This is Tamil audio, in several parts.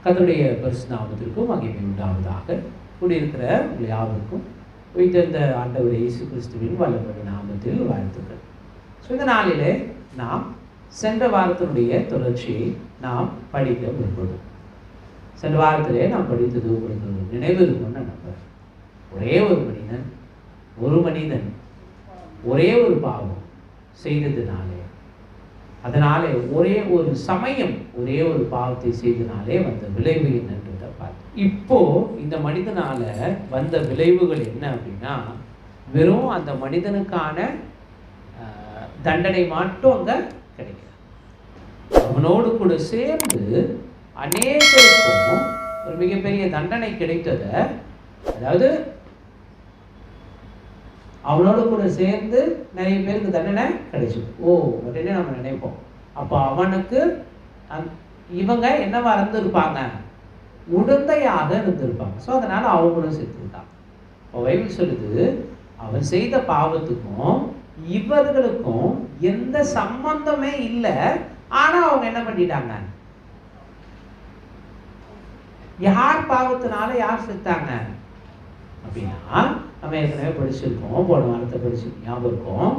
கர்த்தருடைய பரிசுத்த நாமத்திற்கு மகிமை உண்டாவதாக. கூடியிருக்கிற உங்கள் யாவருக்கும் உயிர்த்தெழுந்த ஆண்டவர் இயேசு கிறிஸ்துவின் வல்லமையுள்ள நாமத்தில் வாழ்த்துக்கள். ஸோ இந்த நாளிலே நாம் சென்ற வாரத்தினுடைய தொடர்ச்சியை நாம் படிக்க விரும்புகிறோம். சென்ற வாரத்திலே நாம் படித்தது உங்களுக்கு நினைவு இருக்கும்னு நம்புகிறேன். ஒரே ஒரு மனிதன் ஒரே ஒரு பாவம் செய்ததினாலே, அதனாலே ஒரே ஒரு சமயம் ஒரே ஒரு பாவத்தை செய்ததினாலே வந்த விளைவு என்னன்றதை பார்த்தோம். இப்போ இந்த மனிதனால வந்த விளைவுகள் என்ன அப்படின்னா, வெறும் அந்த மனிதனுக்கான தண்டனை மட்டும் அங்கே கிடைக்கிறது. அவனோடு கூட சேர்ந்து அநேகருக்கும் ஒரு மிகப்பெரிய தண்டனை கிடைத்ததை, அதாவது அவனோடு கூட சேர்ந்து நிறைய பேருக்கு தண்டனை கிடைச்சிது. உடனே நம்ம நினைப்போம், அப்போ அவனுக்கு இவங்க என்னவா இருந்திருப்பாங்க, உடந்தையாக இருந்திருப்பாங்க. ஸோ அதனால அவங்களும் செத்துருக்காங்க. இப்போ பைபிள் சொல்லுது, அவன் செய்த பாவத்துக்கும் இவர்களுக்கும் எந்த சம்பந்தமே இல்லை. ஆனா அவங்க என்ன பண்ணிட்டாங்க, யார் பாவத்தினால யார் செத்தாங்க அப்படின்னா, நம்ம ஏற்கனவே படிச்சிருக்கோம், போன வாரத்தை படிச்சிருக்கோம், ஞாபகம் இருக்கும்.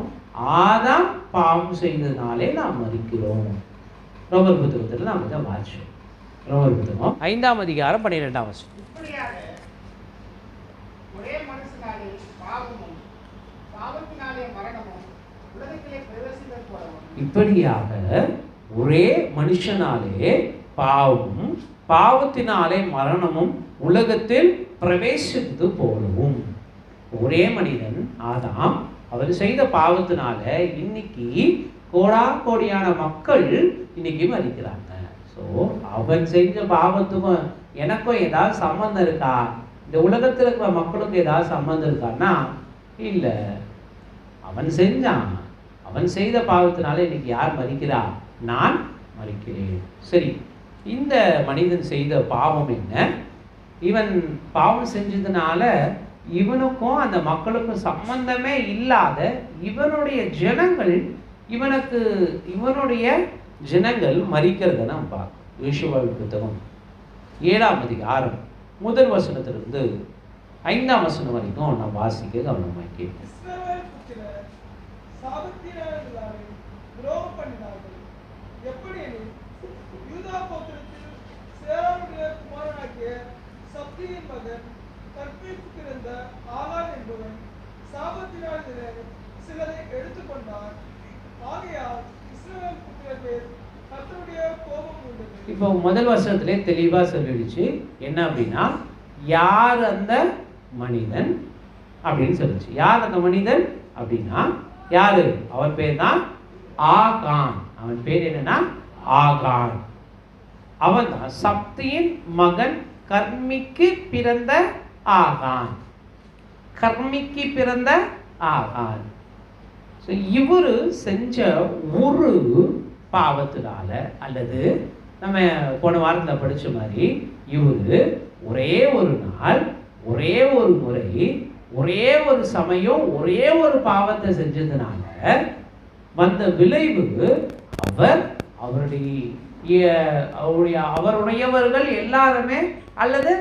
ஆதாம் பாவம் செய்ததுனாலே நாம் மரிக்கிறோம். ரோமர் புத்தகத்தில் நாம் இதை வாசிச்சோம். ரோமர் புத்தகம் 5ஆம் அதிகாரம் 12ஆம் வசனம். இப்படியாக ஒரே மனுஷனாலே பாவமும் பாவத்தினாலே மரணமும் உலகத்தில் பிரவேசித்தது போலவும். ஒரே மனிதன் ஆதாம், அவர் செய்த பாவத்தினால இன்னைக்கு கோடான மக்கள் இன்னைக்கு மரிக்கிறாங்க. ஸோ அவன் செஞ்ச பாவத்துக்கும் எனக்கும் ஏதாவது சம்பந்தம் இருக்கா, இந்த உலகத்தில் இருக்கிற மக்களுக்கும் ஏதாவது சம்பந்தம் இருக்கான்னா இல்லை. அவன் செஞ்சான், அவன் செய்த பாவத்தினால இன்னைக்கு யார் மரிக்கிறா, நான் மரிக்கிறேன். சரி, இந்த மனிதன் செய்த பாவம் என்ன? இவன் பாவம் செஞ்சதுனால இவனுக்கும் அந்த மக்களுக்கும் சம்பந்தமே இல்லாத இவனுடைய ஜனங்கள் மரிக்கிறத நாம் பார்க்கணும். யோசுவாவின் புத்தகம் 7ஆம் அதிகாரம் 1 வசனத்திலிருந்து 5ஆம் வசனம் வரைக்கும் நாம் வாசிக்க கவனமாக கேட்போம். இப்போ முதல் வருஷத்திலே தெளிவா சொல்லிடுச்சு என்ன அப்படின்னா, யார் அந்த மனிதன் அப்படின்னு சொல்லிச்சு. யார் அந்த மனிதன் அப்படின்னா யாரு? அவன் பேர் தான் ஆகான். அவன் பேர் என்னன்னா ஆகான். அவன் தான் சப்தியின் மகன், கர்மிக்கு பிறந்த ஆகான். கர்மிக்கு பிறந்த ஆகான். இவரு செஞ்ச ஒரு பாவத்தினால, அல்லது நம்ம போன வாரத்தில் படிச்ச மாதிரி, இவரு ஒரே ஒரு நாள், ஒரே ஒரு முறை, ஒரே ஒரு சமயம், ஒரே ஒரு பாவத்தை செஞ்சதுனால வந்த விளைவு, அவருடையவர்கள் எல்லாருமே, அல்லது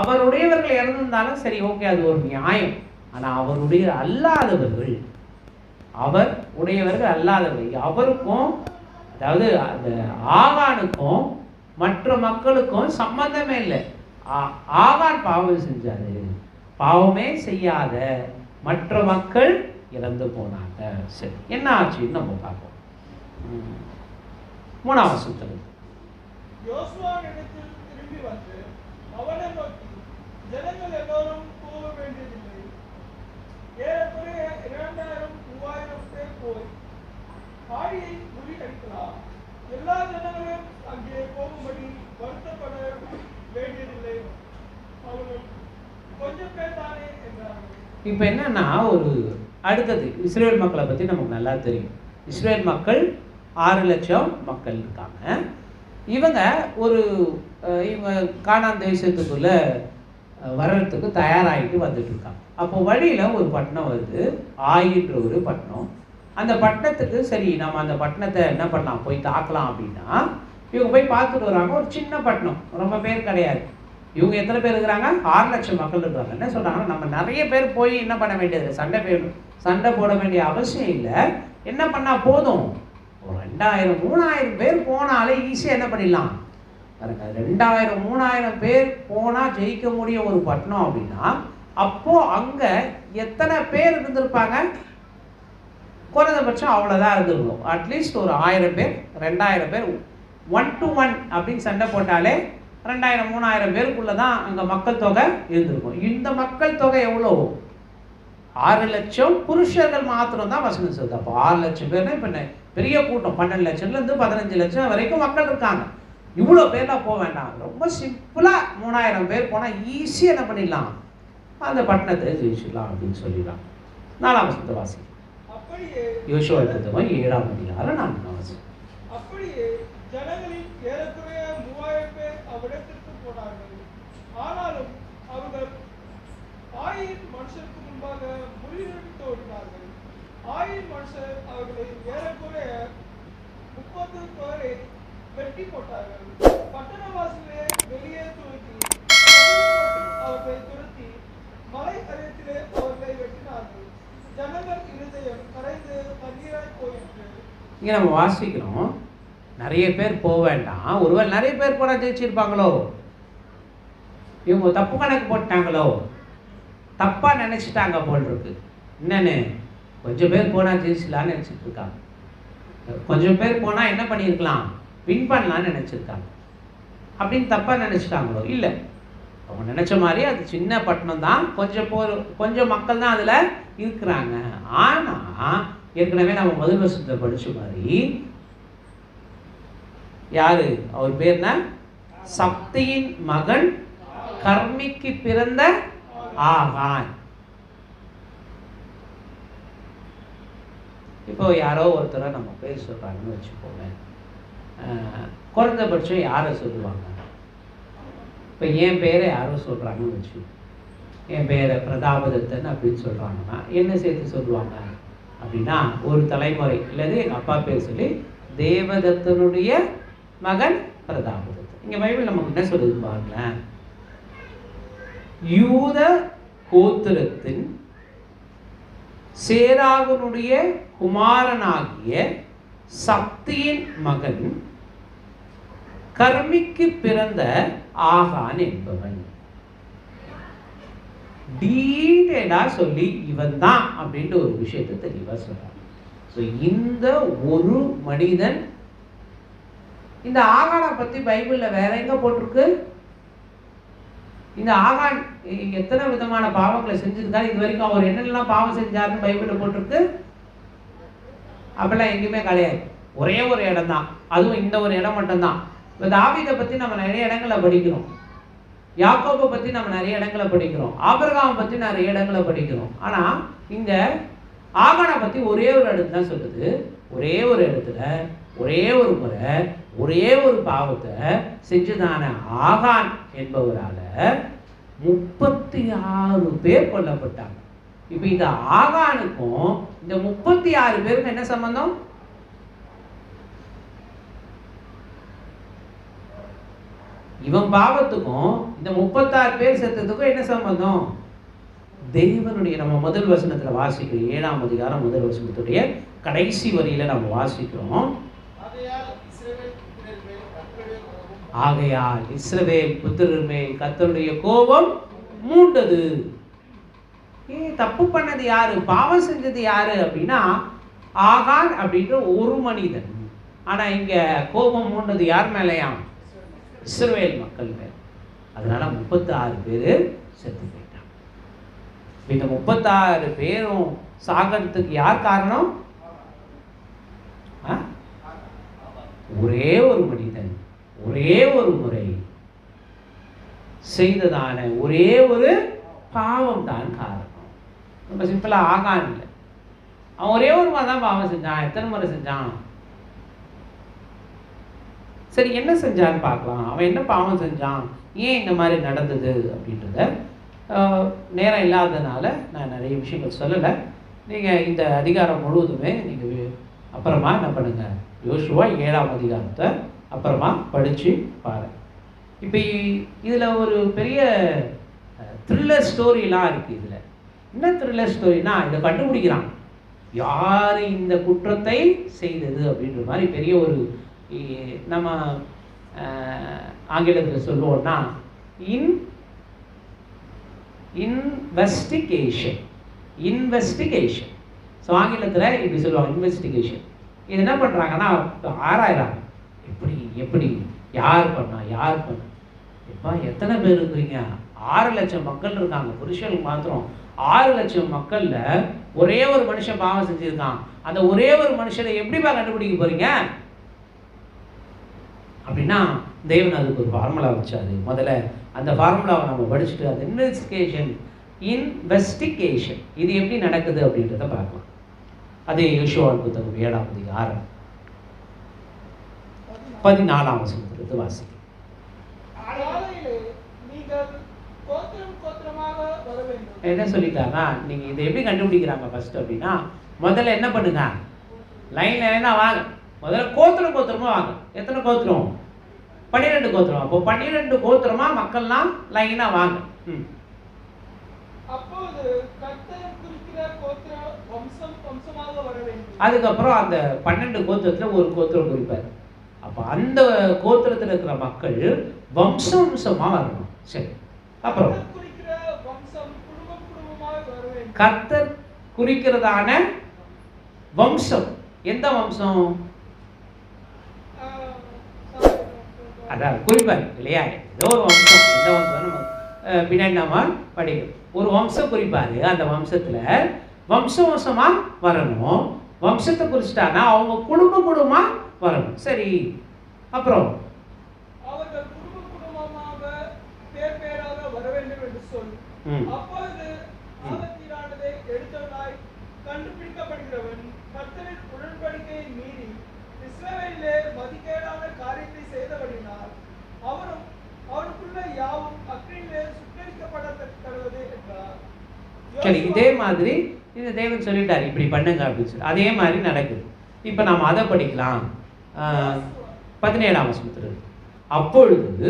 அவருடையவர்கள் இறந்திருந்தாலும் சரி, ஓகே, அது ஒரு நியாயம். ஆனால் அவருடைய அல்லாதவர்கள், அவர் உடையவர்கள் அல்லாதவர்கள், அவருக்கும், அதாவது அந்த ஆகானுக்கும் மற்ற மக்களுக்கும் சம்பந்தமே இல்லை. ஆகான் பாவம் செஞ்சாரு, பாவமே செய்யாத மற்ற மக்கள் இறந்து போனாங்க. சரி, என்ன ஆச்சுன்னு நம்ம பார்ப்போம். 3ஆம் வசனம். திரும்பி வந்து அவனை நோக்கி, ஜனங்கள் எல்லோரும் போக வேண்டியதில்லை, ஏறக்குறைய 2000-3000 பேர் போய் ஆடியை முறியடிக்கலாம், எல்லா ஜனங்களும் அங்கே போகும்படி வருத்தப்பட வேண்டியதில்லை, அவர்கள் கொஞ்சம் பேர் தானே என்றார்கள். இப்போ என்னன்னா, ஒரு அடுத்தது இஸ்ரேல் மக்களை பற்றி நமக்கு நல்லா தெரியும். இஸ்ரேல் மக்கள் 6 லட்சம் மக்கள் இருக்காங்க. இவங்க கானான் தேசத்துக்குள்ள வர்றதுக்கு தயாராகிட்டு வந்துட்டு இருக்காங்க. அப்போ வழியில் ஒரு பட்டணம் வருது, ஆயின்ற ஒரு பட்டணம். அந்த பட்டணத்துக்கு சரி நம்ம அந்த பட்டணத்தை என்ன பண்ணலாம், போய் தாக்கலாம் அப்படின்னா இவங்க போய் பார்த்துட்டு வராங்க. ஒரு சின்ன பட்டணம், ரொம்ப பேர் கிடையாது. இவங்க எத்தனை பேர் இருக்கிறாங்க? 6 லட்சம் மக்கள் இருக்கிறாங்க. என்ன சொல்கிறாங்க, நம்ம நிறைய பேர் போய் என்ன பண்ண வேண்டியது, சண்டை போட வேண்டிய அவசியம் இல்லை. என்ன பண்ணால் போதும், ஒரு 2000 3000 பேர் போனாலே ஈஸியாக என்ன பண்ணிடலாம் பாருங்க. 2000 3000 பேர் போனால் ஜெயிக்க முடிய ஒரு பட்டணம் அப்படின்னா, அப்போது அங்கே எத்தனை பேர் இருந்திருப்பாங்க? குறைந்தபட்சம் அவ்வளோதான் இருந்திருக்கும். அட்லீஸ்ட் ஒரு 1000 பேர் 2000 பேர் 1 to 1 அப்படின்னு சண்டை போட்டாலே 2000 3000 பேருக்குள்ளே தான் அங்கே மக்கள் தொகை இருந்திருக்கும். இந்த மக்கள் தொகை எவ்வளோ? 6 லட்சம் புருஷர்கள் மாத்திரம் தான் வசனம் சொல்லுது. அப்போ 6 லட்சம் பேர்னா இப்போ பெரிய கூட்டம், 12 லட்சம்லேருந்து 15 லட்சம் வரைக்கும் மக்கள் இருக்காங்க. இவ்வளோ பேர்லாம் போக வேண்டாம், ரொம்ப சிம்பிளாக 3000 பேர் போனால் ஈஸியாக என்ன பண்ணிடலாம், அந்த பட்டணத்தை ஜெயிச்சிடலாம் அப்படின்னு சொல்லிடலாம். 4ஆம் வசனத்தை வாசி. யோசுவா புத்தகம் 7ஆம் அதிகாரம் 4ஆம் வசனம். அப்படியே ஜனங்களில் ஏறக்குறைய 3000 பேர் அவ்விடத்திற்கு போனார்கள். ஆனாலும் அவர்கள் ஆயின் மனுஷருக்கு முன்பாக முறியடித்து ஓடினார்கள். ஆயின் மனுஷர் அவர்களை ஏறக்குறைய 30 பேரை வெட்டி போட்டார்கள். பட்டணவாசிலே வெளியே துரத்தி அவர்களை துரத்தி மலை கரையத்திலே அவர்களை வெட்டினார்கள். ஜனங்கள் இருதயம் கரைந்து தண்ணீராய் போயிற்று. இங்கே நம்ம வாசிக்கிறோம், நிறைய பேர் போக வேண்டாம். ஒருவேளை நிறைய பேர் போனால் ஜெயிச்சிருப்பாங்களோ, இவங்க தப்பு கணக்கு போட்டாங்களோ, தப்பாக நினச்சிட்டாங்க போல் இருக்கு. என்னன்னு, கொஞ்சம் பேர் போனால் ஜெயிச்சிடலான்னு நினச்சிட்டு இருக்காங்க. கொஞ்சம் பேர் போனால் என்ன பண்ணியிருக்கலாம், வின் பண்ணலான்னு நினச்சிருக்காங்க. அப்படின்னு தப்பாக நினச்சிட்டாங்களோ? இல்லை, அவங்க நினச்ச மாதிரி அது சின்ன பட்டணம் தான், கொஞ்சம் மக்கள் தான் அதில் இருக்கிறாங்க. ஆனால் ஏற்கனவே நம்ம முதல் வருஷத்தை படித்த மாதிரி, யாரு அவர் பேர்னா, சப்தியின் மகன் கர்மிக்கு பிறந்த ஆகான். இப்போ யாரோ ஒருத்தரை நம்ம பேர் சொல்கிறாங்கன்னு வச்சுக்கோங்க, குறைந்தபட்சம் யாரை சொல்லுவாங்க? இப்போ என் பேரை யாரோ சொல்கிறாங்கன்னு வச்சு, என் பேரை பிரதாபதத்தன் அப்படின்னு சொல்கிறாங்கன்னா என்ன சேர்த்து சொல்லுவாங்க அப்படின்னா, ஒரு தலைமுறை இல்லது எங்கள் அப்பா பேர் சொல்லி தேவதத்தனுடைய மகன் பிரதாபதத்தன். இங்கே பைபிள் நமக்கு என்ன சொல்லுது பாருங்களேன், யூத கோத்திரத்தின் சேராகனுடைய குமாரனாகிய சப்தியின் மகன் கர்மிக்கு பிறந்த ஆகான் என்பவன். டீடைலா சொல்லி இவன் தான் அப்படின்ற ஒரு விஷயத்தை தெளிவா சொல்றான். ஸோ இந்த ஒரு மனிதன், இந்த ஆகானை பத்தி பைபிள்ல வேற எங்க போட்டிருக்கு? இந்த ஆகான் எத்தனை விதமான பாவங்களை செஞ்சிருக்காரு, இது வரைக்கும் அவர் என்னெல்லாம் பாவம் செஞ்சாருன்னு பைபிள்ல போட்டிருக்கு? அப்பெல்லாம் எங்கேயுமே கிடையாது. ஒரே ஒரு இடம் தான், அதுவும் இந்த ஒரு இடம் மட்டும்தான். இப்போ தாவீதை பற்றி நம்ம நிறைய இடங்களை படிக்கிறோம், யாக்கோபை பற்றி நம்ம நிறைய இடங்களை படிக்கிறோம், ஆபிரகாமை பற்றி நிறைய இடங்களை படிக்கிறோம். ஆனால் இந்த ஆகானை பற்றி ஒரே ஒரு இடத்துல தான் சொல்லுது. ஒரே ஒரு இடத்துல ஒரே ஒரு முறை ஒரே ஒரு பாவத்தை செஞ்சுதான ஆகான் என்பவரால் 36 பேர் கொல்லப்பட்டாங்க. இப்போ இந்த ஆகானுக்கும் இந்த 36 பேருக்கும் என்ன சம்பந்தம்? இவன் பாவத்துக்கும் இந்த 36 பேர் செத்ததுக்கும் என்ன சம்பந்தம்? தேவனுடைய, நம்ம முதல் வசனத்துல வாசிக்கிறோம், 7ஆம் அதிகாரம் முதல் வசனத்துடைய கடைசி வரியில நம்ம வாசிக்கிறோம், ஆகையால் இஸ்ரவேல் புத்திரர் மேல் கர்த்தருடைய கோபம் மூண்டது. தப்பு பண்ணது யாரு, பாவம் செஞ்சது யாரு அப்படின்னா ஆகான் அப்படின்ற ஒரு மனிதன். ஆனா இங்க கோபம் மூண்டது யார் மேலையாம்? இஸ்ரவேல் மக்கள் மேல். அதனால 36 பேர் செத்து போயிட்டாங்க. இந்த 36 பேரும் சாகிறதுக்கு யார் காரணம்? ஒரே ஒரு மனிதன் ஒரே ஒரு முறை செய்ததான ஒரே ஒரு பாவம் தான் காரணம். ரொம்ப சிம்பிளா ஆகான் இல்லை, அவன் ஒரே ஒரு முறை தான் பாவம் செஞ்சான். எத்தனை முறை செஞ்சான்? சரி, என்ன செஞ்சான்னு பார்க்கலாம். அவன் என்ன பாவம் செஞ்சான், ஏன் இந்த மாதிரி நடந்தது அப்படின்றத நேரம் இல்லாததுனால நான் நிறைய விஷயங்கள் சொல்லலை. நீங்கள் இந்த அதிகாரம் முழுவதுமே நீங்கள் அப்புறமா என்ன பண்ணுங்கள், யோசுவா 7ஆம் அதிகாரத்தை அப்புறமா படித்து பாரு. இப்போ இதில் ஒரு பெரிய த்ரில்லர் ஸ்டோரிலாம் இருக்குது. இதில் என்ன த்ரில்லர் ஸ்டோரினா, இதை கண்டுபிடிக்கிறான் யார் இந்த குற்றத்தை செய்தது அப்படின்ற மாதிரி பெரிய ஒரு, நம்ம ஆங்கிலத்தில் சொல்லுவோம்னா இன்வெஸ்டிகேஷன். ஸோ ஆங்கிலத்தில் இப்படி சொல்லுவாங்க, இன்வெஸ்டிகேஷன். இது என்ன பண்ணுறாங்கன்னா ஆராயிறாங்க, எப்படி யார் பண்ணா. எப்போ எத்தனை பேர் இருக்கிறீங்க? 6 லட்சம் மக்கள் இருக்காங்க. புருஷனுக்கு மாத்திரம் 6 லட்சம் மக்களில் ஒரே ஒரு மனுஷன் பாவம் செஞ்சுருக்கான். அந்த ஒரே ஒரு மனுஷனை எப்படிப்பா கண்டுபிடிக்க போறீங்க அப்படின்னா, தேவன் அதுக்கு ஒரு ஃபார்முலா வச்சாரு. முதல்ல அந்த ஃபார்முலாவை நம்ம படிச்சுட்டு அந்த இன்வெஸ்டிகேஷன் இது எப்படி நடக்குது அப்படின்றத பார்க்கலாம். அதே யோசுவாவின் புத்தகம் 7ஆம் அதிகாரம் 14ஆம் வசனத்திலிருந்து வாசிக்கும். என்ன சொல்லிட்டாருன்னா, நீங்கள் இதை எப்படி கண்டுபிடிக்கிறாங்க ஃபர்ஸ்ட் அப்படின்னா, முதல்ல என்ன பண்ணுங்க, லைன்ல வாங்க. முதல்ல கோத்திரமா வாங்க. எத்தனை கோத்திரம்? 12 கோத்திரம். அப்போ 12 கோத்திரமா மக்கள்லாம் லைனா வாங்க. அதுக்கப்புறம் அந்த 12 கோத்திரத்துல ஒரு கோத்திரம் குறிப்பார். அப்போ அந்த கோத்திரத்தில் இருக்கிற மக்கள் வம்சமா வரணும். சரி, அப்புறம் கர்த்தர் குறிக்கிறதான வம்சம். எந்த வம்சம்? அதான் குறிப்பார் இல்லையா? ஏதோ ஒரு வம்சம். எந்த வம்சம் பின்னாடி நாம படிக்கும். ஒரு வம்சம் குறிப்பாரு. அந்த வம்சத்துல வம்சமா வரணும். வம்சத்தை குறிச்சிட்டானா அவங்க குடும்பமா வரணும். சரி, அப்புறம் அவர்கள் குடும்பமாக பேர் பேராக வர வேண்டும் என்று சொல்லி, அப்பொழுது ஆபத்தினானதை எடுத்தவனாய் கண்டுபிடிக்கப்படுகிறவன் கர்த்தரின் உடன்படிக்கையை மீறி இஸ்ரவேலிலே மதிகேடான காரியத்தை செய்தபடினால் அவரும் அவருக்குள்ள யாவும் அக்கினியிலே சுட்டரிக்கப்படத்தக்கது என்றார். சரி, இதே மாதிரி இந்த தேவன் சொல்லிட்டார் இப்படி பண்ணுங்க அப்படின்னு சொல்லி. அதே மாதிரி நடக்குது. இப்போ நாம் அதை படிக்கலாம். 17ஆம் வசனத்தில், அப்பொழுது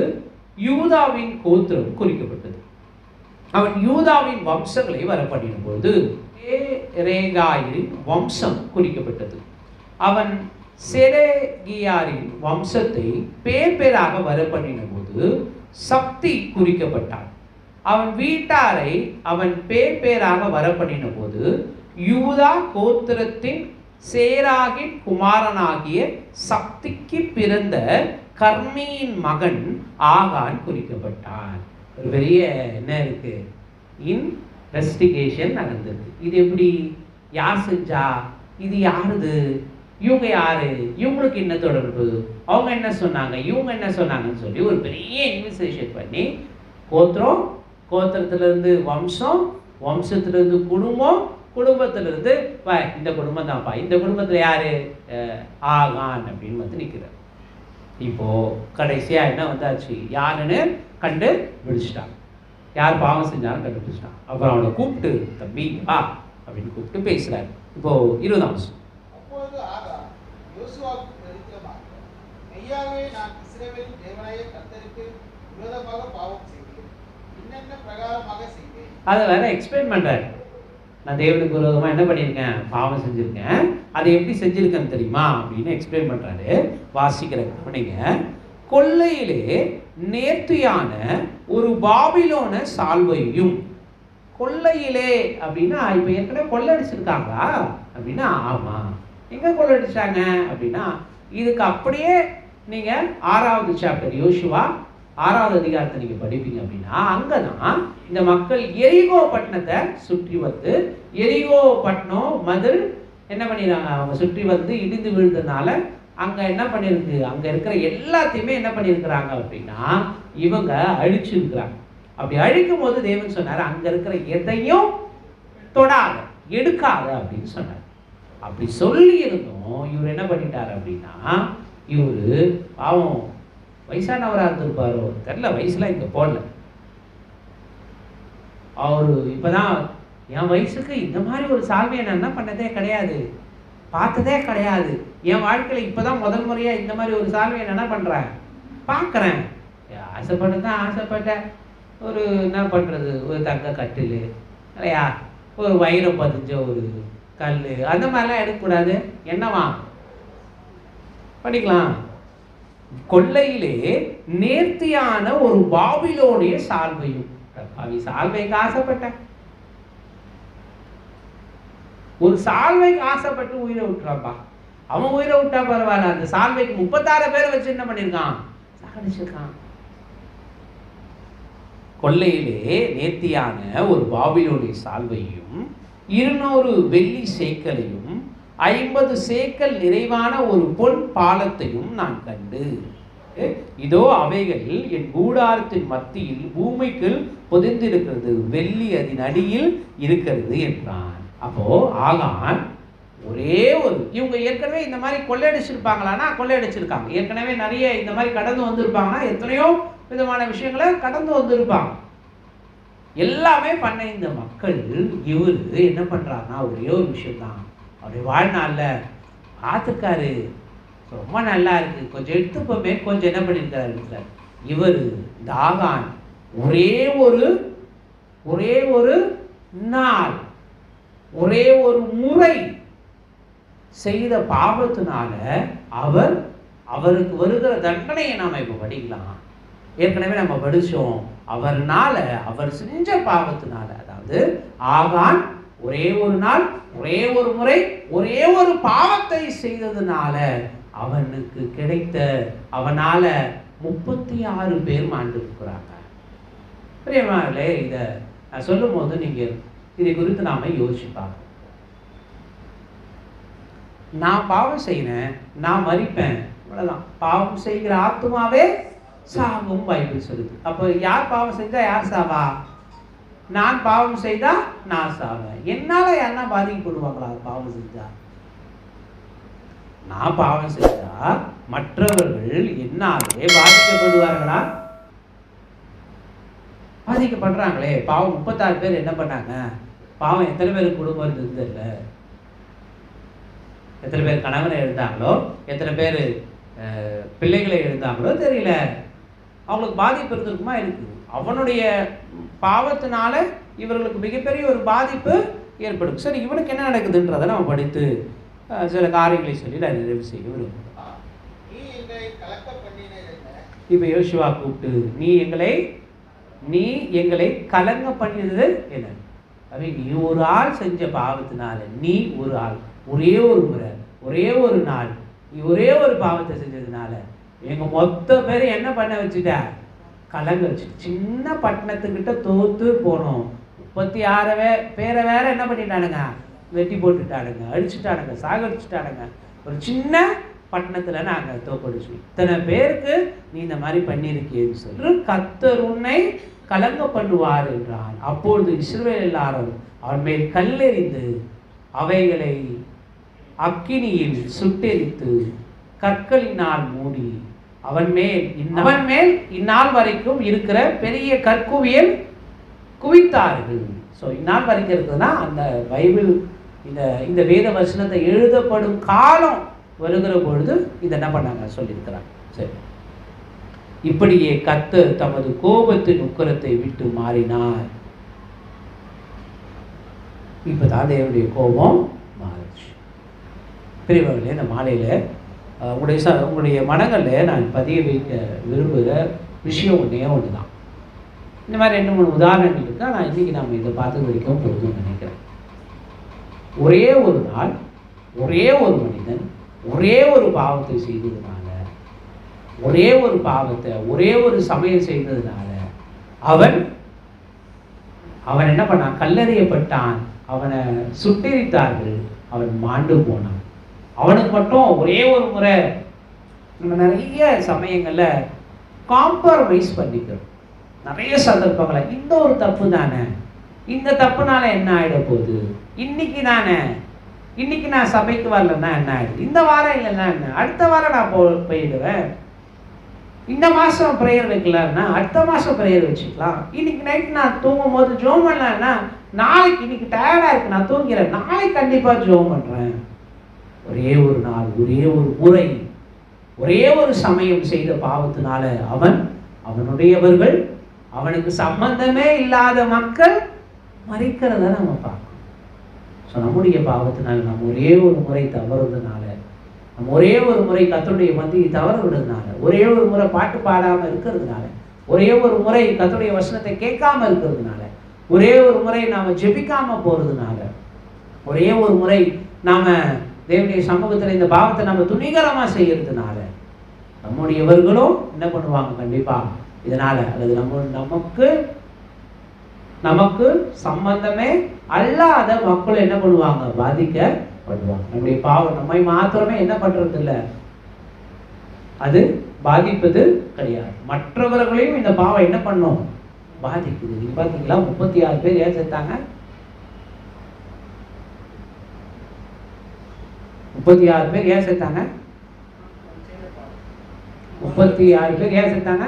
யூதாவின் கோத்திரம் குறிக்கப்பட்டது. அவன் யூதாவின் வம்சங்களை வரப்பண்ணின போது ரேகாயின் வம்சம் குறிக்கப்பட்டது. அவன் செரேகியாரின் வம்சத்தை பேர் பேராக வரப்பண்ணின போது சக்தி குறிக்கப்பட்டான். அவன் வீட்டாரை அவன் பேர் பேராக வரப்பண்ணின போது யூதா கோத்திரத்தின் சேராகின் குமாரனாகிய சக்திக்கு பிறந்த கர்மியின் மகன் ஆகான் குறிக்கப்பட்டான். ஒரு பெரிய என்ன இருக்கு, இன்வெஸ்டிகேஷன் நடந்தது. இது எப்படி, யார் செஞ்சா, இது யாருது, இவங்க யாரு, இவங்களுக்கு என்ன தொடர்பு, அவங்க என்ன சொன்னாங்க, இவங்க என்ன சொன்னாங்கன்னு சொல்லி ஒரு பெரிய இன்வெஸ்டிகேஷன் பண்ணி கோத்திரத்திலிருந்து வம்சம், வம்சத்திலிருந்து குடும்பம், குடும்பத்திலிருந்து இந்த குடும்பம் தான்ப்பா, இந்த குடும்பத்தில் யாரு ஆகான் அப்படின்னு வந்து நிற்கிறார். இப்போ கடைசியா என்ன வந்தாச்சு, யாருன்னு கண்டு பிடிச்சிட்டாங்க. யார் பாவம் செஞ்சாலும் கண்டுபிடிச்சிட்டான். அப்புறம் அவனை கூப்பிட்டு, தம்பி வா அப்படின்னு கூப்பிட்டு பேசுறாரு. இப்போ 20ஆம் வருஷம். அப்பொழுது ஆகார் யோசுவாவுக்கு பிரதித்திரமாக, மெய்யாகவே நான் இஸ்ரவேலின் தேவனாகிய கர்த்தருக்கு விரோதமாக பாவம் செய்தேன், என்னென்ன பிரகாரமாக செய்தேன். அதை வேற எக்ஸ்பிளைன் பண்றாரு. நான் தேவனுக்கு விரோதமா என்ன பண்ணியிருக்கேன், பாவம் செஞ்சிருக்கேன், அதை எப்படி செஞ்சிருக்கேன்னு தெரியுமா அப்படின்னு எக்ஸ்பிளைன் பண்றாரு. வாசிக்கிற கவனிங்க. கொள்ளையிலே நேர்த்தியான ஒரு பாபிலோன சால்வையும். கொள்ளையிலே அப்படின்னா இப்போ ஏற்கனவே கொள்ளடிச்சிருக்காங்களா அப்படின்னா ஆமா. எங்க கொள்ளடிச்சாங்க அப்படின்னா, இதுக்கு அப்படியே நீங்க 6வது சாப்டர் யோசுவா 6வது அதிகாரத்தை நீங்க படிப்பீங்க அப்படின்னா, அங்கதான் இந்த மக்கள் எரிகோ பட்டணத்தை சுற்றி வந்து, எரிகோ பட்டணம் மதில் என்ன பண்ணிடுறாங்க, அவங்க சுற்றி வந்து இடிந்து விழுந்ததுனால அங்க என்ன பண்ணிருக்கு, அங்க இருக்கிற எல்லாத்தையுமே என்ன பண்ணியிருக்கிறாங்க அப்படின்னா இவங்க அழிச்சிருக்கிறாங்க. அப்படி அழிக்கும் போது தேவன் சொன்னார், அங்க இருக்கிற எதையும் தொடாத, எடுக்காத அப்படின்னு சொன்னார். அப்படி சொல்லி இருந்தோம். இவர் என்ன பண்ணிட்டாரு அப்படின்னா, இவரு பாவம் வயசானவராக இருந்திருப்பாரோ தெரியல, வயசுலாம் இங்க போடல. அவரு இப்பதான் என் வயசுக்கு இந்த மாதிரி ஒரு சால்வையை நான் என்ன பண்ணதே கிடையாது, பார்த்ததே கிடையாது. என் வாழ்க்கையில் இப்போ தான் முதல் முறையாக இந்த மாதிரி ஒரு சால்வையை என்ன பண்ணுறேன், பார்க்குறேன். ஆசைப்பட்டு தான் ஆசைப்பட்டேன். ஒரு என்ன பண்ணுறது, ஒரு தங்க கட்டில் இல்லையா, ஒரு வைரம் பதிஞ்ச ஒரு கல், அந்த மாதிரிலாம் எடுக்கக்கூடாது. என்னவா படிக்கலாம். கொள்ளையிலே நேர்த்தியான ஒரு பாபிலோனிய சால்வையும். சால்வைக்கு ஆசைப்பட்டேன், ஒரு சால்வைக்கு ஆசைப்பட்டு உயிரை விட்டுறாப்பா. அவன் உயிரை விட்டா பரவாயில்ல, அந்த சால்வைக்கு 36 பேரை வச்சு என்ன பண்ணியிருக்கான், சாகடிச்சிருக்கான். கொள்ளையிலே நேர்த்தியான ஒரு பாபிலோனிய சால்வையும் 200 வெள்ளி சேக்கலையும் 50 சேக்கல் நிறைவான ஒரு பொன் பாலத்தையும் நான் கண்டு, இதோ அவைகள் என் கூடாரத்தின் மத்தியில் பூமிக்கு புதைந்திருக்கிறது, வெள்ளி அதன் அடியில் இருக்கிறது என்றான். அப்போ ஆகான் ஒரே ஒரு, இவங்க ஏற்கனவே இந்த மாதிரி கொள்ளையடிச்சிருப்பாங்களான்னா கொள்ளையடிச்சிருக்காங்க. ஏற்கனவே நிறைய இந்த மாதிரி கடந்து வந்திருப்பாங்கன்னா எத்தனையோ விதமான விஷயங்களை கடந்து வந்திருப்பாங்க. எல்லாமே பண்ண இந்த மக்கள், இவர் என்ன பண்றாருன்னா ஒரே ஒரு விஷயம்தான், அவருடைய வாழ்நாளில் பார்த்துருக்காரு, ரொம்ப நல்லா இருக்கு, கொஞ்சம் எடுத்துப்போமே, கொஞ்சம் என்ன பண்ணியிருக்காரு இவர் இந்த ஆகான் ஒரே ஒரு நாள், ஒரே ஒரு முறை செய்த பாவத்தினால அவருக்கு வருகிற தண்டனையை நாம இப்ப படிக்கலாம். ஏற்கனவே நம்ம படிச்சோம். அவர் செஞ்ச பாவத்தினால, அதாவது ஆகான் ஒரே ஒரு நாள், ஒரே ஒரு முறை, ஒரே ஒரு பாவத்தை செய்ததுனால அவனுக்கு கிடைத்த, அவனால 36 பேர் மாண்டு இருக்கிறாங்க. பிரியமானவர்களே, இதை நான் சொல்லும் போது நீங்க இதை குறித்து நாம யோசிச்சு பார்க்கணும். நான் பாவம் செய்யறேன், நான் மரிப்பேன், அவ்வளவுதான். பாவம் செய்கிற ஆத்மாவே சாகும் பைபிள் சொல்லுது. அப்போ யார் பாவம் செஞ்சா யார் சாவா? நான் பாவம் செய்தா நான் சாவேன். என்னால யாருன்னா பாதிக்கப்படுவாங்களா பாவம் செஞ்சா? நான் பாவம் செஞ்சா மற்றவர்கள் என்னாலே பாதிக்கப்படுவார்களா? பாதிக்கப்படுறாங்களே. பாவம் 36 பேர் என்ன பண்ணாங்க? பாவம் எத்தனை பேருக்கு குடும்பம் இருந்தது தெரியல, எத்தனை பேர் கணவனை எழுந்தாங்களோ, எத்தனை பேர் பிள்ளைகளை எழுந்தாங்களோ தெரியல. அவங்களுக்கு பாதிப்பு இருந்திருக்குமா? இருக்கு. அவனுடைய பாவத்தினால இவர்களுக்கு மிகப்பெரிய ஒரு பாதிப்பு ஏற்படும். சரி, இவனுக்கு என்ன நடக்குதுன்றதை நம்ம படித்து சில காரியங்களை சொல்லி நான் நிறைவு செய்ய விரும்புகிறேன். இப்போ யோசுவா கூப்பிட்டு நீ எங்களை கலங்க பண்ணினது என்ன? நீ ஒரு ஆள் செஞ்ச பாவத்தினால, நீ ஒரு ஆள் ஒரே ஒரு முறை, ஒரே ஒரு நாள், நீ ஒரே ஒரு பாவத்தை செஞ்சதுனால எங்க மொத்த பேரை என்ன பண்ண வச்சுட்ட? கலங்க வச்சு. சின்ன பட்டணத்துக்கிட்ட தோத்து போனோம். 36 பேரை வேற என்ன பண்ணிட்டானுங்க? வெட்டி போட்டுட்டானுங்க, அடிச்சுட்டானுங்க, சாகடிச்சுட்டானுங்க. ஒரு சின்ன பட்டணத்துல நாங்க தோக்கடிச்சு. இத்தனை பேருக்கு நீ இந்த மாதிரி பண்ணியிருக்கேன்னு சொல்லி கர்த்தர் உன்னை கலங்க பண்ணுவார் என்றான். அப்பொழுது இஸ்ரவேல் எல்லாரும் அவன் மேல் கல்லெறிந்து அவைகளை அக்கினியில் சுட்டெரித்து கற்களினால் மூடி அவன் மேல் இந்நாள் வரைக்கும் இருக்கிற பெரிய கற்குவியல் குவித்தார்கள். ஸோ இந்நாள் வரைக்கும் இருக்குதுன்னா அந்த பைபிள் இந்த வேத வசனத்தை எழுதப்படும் காலம் வருகிற பொழுது இதை என்ன பண்ணாங்க சொல்லியிருக்கிறாங்க. சரி, இப்படியே கர்த்தர் தமது கோபத்தின் உக்கிரத்தை விட்டு மாறினார். இப்பதான் தேவனுடைய கோபம் மாறிச்சு. பிரிவர்களே, இந்த மாலையில உங்களுடைய மனங்களில் நான் பதிய வைக்க விரும்புகிற விஷயம் ஒன்று தான். இந்த மாதிரி 2-3 உதாரணங்கள் இருக்கு. ஆனால் இன்னைக்கு நாம் இதை பார்த்து வரைக்கும் போதும்னு நினைக்கிறேன். ஒரே ஒரு நாள், ஒரே ஒரு மனிதன் ஒரே ஒரு பாவத்தை செய்ததுனால, ஒரே ஒரு பாவத்தை ஒரே ஒரு சமயம் செய்ததுனால அவன் என்ன பண்ணான்? கல்லெறியப்பட்டான். அவனை சுட்டெரித்தார்கள். அவன் மாண்டு போனான். அவனுக்கு மட்டும் ஒரே ஒரு முறை. நம்ம நிறைய சமயங்கள்ல காம்ப்ரமைஸ் பண்ணிக்கிறோம். நிறைய சந்தர்ப்பங்களை இந்த ஒரு தப்பு தானே, இந்த தப்புனால என்ன ஆகிட போகுது, இன்னைக்கு நான் சபைக்கு வரலன்னா என்ன ஆயிடுது, இந்த வாரம் இல்லைன்னா என்ன, அடுத்த வாரம் நான் போயிடுவேன், இந்த மாதம் ப்ரேயர் வைக்கலான்னா அடுத்த மாதம் ப்ரேயர் வச்சுக்கலாம், இன்னைக்கு நைட் நான் தூங்கும் போது ஜோம் பண்ணலான்னா நாளைக்கு, இன்னைக்கு டயர்டாக இருக்கு நான் தூங்கிறேன், நாளைக்கு கண்டிப்பாக ஜோம் பண்ணுறேன். ஒரே ஒரு நாள், ஒரே ஒரு முறை, ஒரே ஒரு சமயம் செய்த பாவத்தினால அவனுடையவர்கள், அவனுக்கு சம்பந்தமே இல்லாத மக்கள் மறிக்கிறத நம்ம பார்க்கணும். ஸோ நம்முடைய பாவத்தினால நம்ம ஒரே ஒரு முறை தவறுறதுனால, நம்ம ஒரே ஒரு முறை கர்த்தருடைய மத்தியை தவற விடுறதுனால, ஒரே ஒரு முறை பாட்டு பாடாமல் இருக்கிறதுனால, ஒரே ஒரு முறை கர்த்தருடைய வசனத்தை கேட்காம இருக்கிறதுனால, ஒரே ஒரு முறை நாம் ஜெபிக்காம போகிறதுனால, ஒரே ஒரு முறை நாம் தேவனுடைய சமூகத்தில் இந்த பாவத்தை நம்ம துணிகரமாக செய்யறதுனால நம்முடையவர்களும் என்ன பண்ணுவாங்க? கண்டிப்பாக இதனால், அல்லது நமக்கு சம்பந்தமே அல்லாத மக்கள் என்ன பண்ணுவாங்க? பாதிக்கப்படுவாங்க. நம்முடைய பாவம் நம்மை மாத்திரமே என்ன பண்றது இல்லை, அது பாதிப்பது கிடையாது, மற்றவர்களையும் இந்த பாவம் என்ன பண்ணும்? பாதிக்குது. நீங்க பாத்தீங்களா, 36 பேர் ஏன் செத்தாங்க? 36 பேர் ஏன் செத்தாங்க? 36 பேர் ஏன் செத்தாங்க?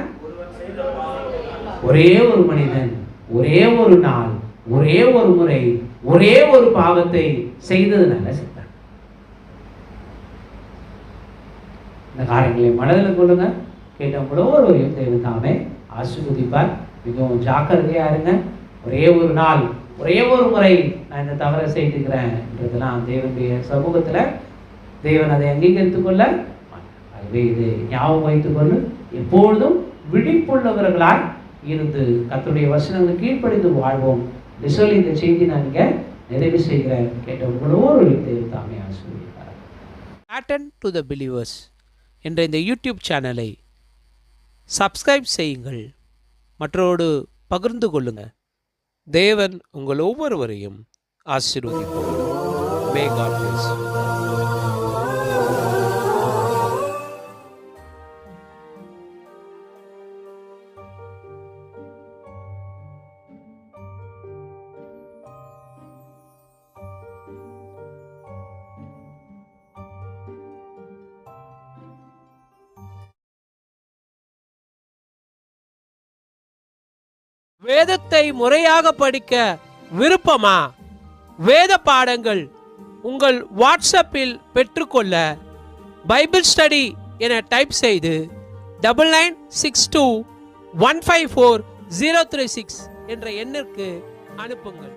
ஒரே ஒரு மனிதன், ஒரே ஒரு நாள், ஒரே ஒரு முறை, ஒரே ஒரு பாவத்தை செய்ததுனால செத்தாங்க. இந்த காரியங்களை மனதில் கொள்ளுங்க. கேட்டவங்களோ ஒருவரையும் தேவன் தாமே ஆசீர்வதிப்பார். மிகவும் ஜாக்கிரதையா இருங்க. ஒரே ஒரு நாள், ஒரே ஒரு முறை நான் இந்த தவறை செய்துக்கிறேன்றதெல்லாம் தேவனுடைய சமூகத்துல தேவன் அதை அங்கீகரித்துக் கொள்ள ஆகவே இதை ஞாபகம் வைத்துக் கொண்டு எப்பொழுதும் விழிப்புள்ளவர்களாய் இருந்து கர்த்தருடைய வசனங்களுக்கு கீழ்ப்படிந்து வாழ்வோம். சொல்லி இந்த செய்தி நான் இங்க நிறைவு செய்கிறேன். கேட்டவங்களோ தேவன் தாமே ஆசீர்வதிப்பார். பேட்டர்ன் டு த பிலீவர்ஸ் என்ற இந்த யூடியூப் சேனலை சப்ஸ்கிரைப் செய்யுங்கள், மற்றோடு பகிர்ந்து கொள்ளுங்கள். தேவன் உங்கள் ஒவ்வொருவரையும் ஆசீர்வதிப்பார். May God bless you. வேதத்தை முறையாக படிக்க விருப்பமா? வேத பாடங்கள் உங்கள் வாட்ஸ்அப்பில் பெற்றுக்கொள்ள பைபிள் ஸ்டடி என டைப் செய்து 9962154036 என்ற எண்ணிற்கு அனுப்புங்கள்.